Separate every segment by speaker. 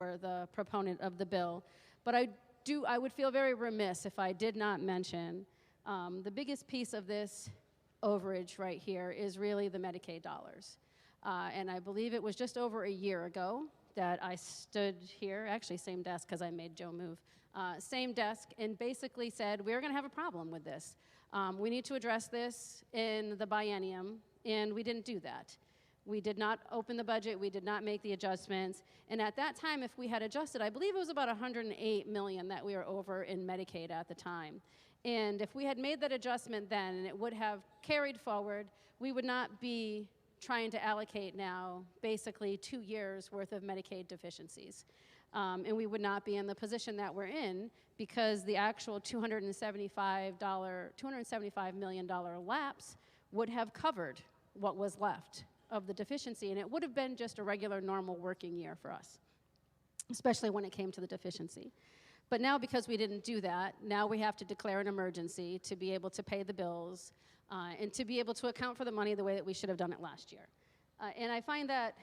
Speaker 1: or the proponent of the bill, but I would feel very remiss if I did not mention the biggest piece of this overage right here is really the Medicaid dollars. And I believe it was just over a year ago that I stood here, actually same desk because I made Joe move, same desk, and basically said, we're going to have a problem with this. We need to address this in the biennium, and we didn't do that. We did not open the budget, we did not make the adjustments, and at that time, if we had adjusted, I believe it was about $108 million that we were over in Medicaid at the time. And if we had made that adjustment then, and it would have carried forward, we would not be trying to allocate now basically 2 years worth of Medicaid deficiencies. And we would not be in the position that we're in because the actual $275 million lapse would have covered what was left of the deficiency, and it would have been just a regular, normal working year for us, especially when it came to the deficiency. But now, because we didn't do that, now we have to declare an emergency to be able to pay the bills and to be able to account for the money the way that we should have done it last year. And I find that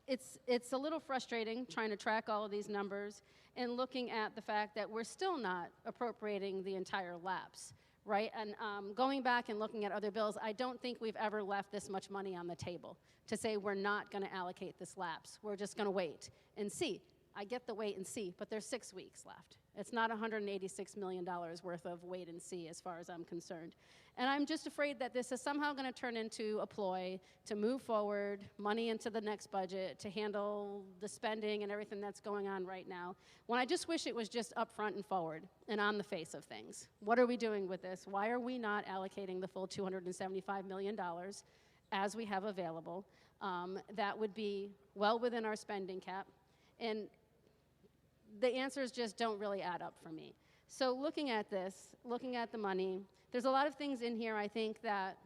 Speaker 1: it's a little frustrating trying to track all of these numbers and looking at the fact that we're still not appropriating the entire lapse, right? And going back and looking at other bills, I don't think we've ever left this much money on the table to say we're not going to allocate this lapse. We're just going to wait and see. I get the wait and see, but there's 6 weeks left. It's not $186 million worth of wait and see as far as I'm concerned. And I'm just afraid that this is somehow going to turn into a ploy to move forward, money into the next budget, to handle the spending and everything that's going on right now, when I just wish it was just up front and forward and on the face of things. What are we doing with this? Why are we not allocating the full $275 million as we have available? That would be well within our spending cap. And the answers just don't really add up for me. So looking at this, looking at the money, there's a lot of things in here I think that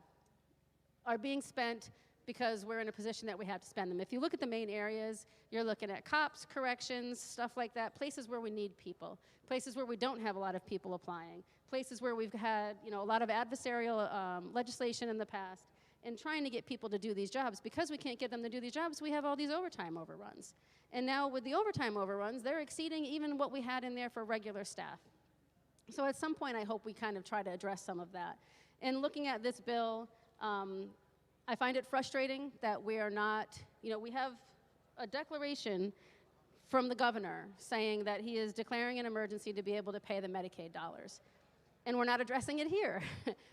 Speaker 1: are being spent because we're in a position that we have to spend them. If you look at the main areas, you're looking at cops, corrections, stuff like that, places where we need people, places where we don't have a lot of people applying, places where we've had a lot of adversarial legislation in the past, and trying to get people to do these jobs. Because we can't get them to do these jobs, we have all these overtime overruns. And now with the overtime overruns, they're exceeding even what we had in there for regular staff. So at some point, I hope we kind of try to address some of that. And looking at this bill, I find it frustrating that we are not, we have a declaration from the governor saying that he is declaring an emergency to be able to pay the Medicaid dollars. And we're not addressing it here.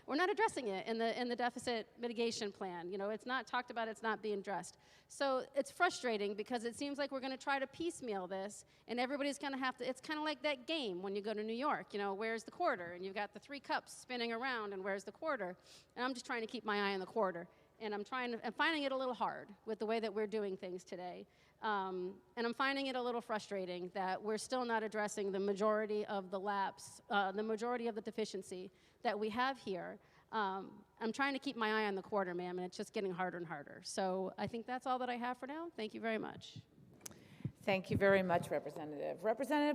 Speaker 1: We're not addressing it in the deficit mitigation plan. It's not talked about, it's not being addressed. So it's frustrating because it seems like we're gonna try to piecemeal this and everybody's gonna have to, it's kind of like that game when you go to New York, where's the quarter? And you've got the 3 cups spinning around and where's the quarter? And I'm just trying to keep my eye on the quarter. And I'm finding it a little hard with the way that we're doing things today. And I'm finding it a little frustrating that we're still not addressing the majority of the lapse, the majority of the deficiency that we have here. I'm trying to keep my eye on the quarter, ma'am, and it's just getting harder and harder. So I think that's all that I have for now. Thank you very much.
Speaker 2: Thank you very much, Representative. Representative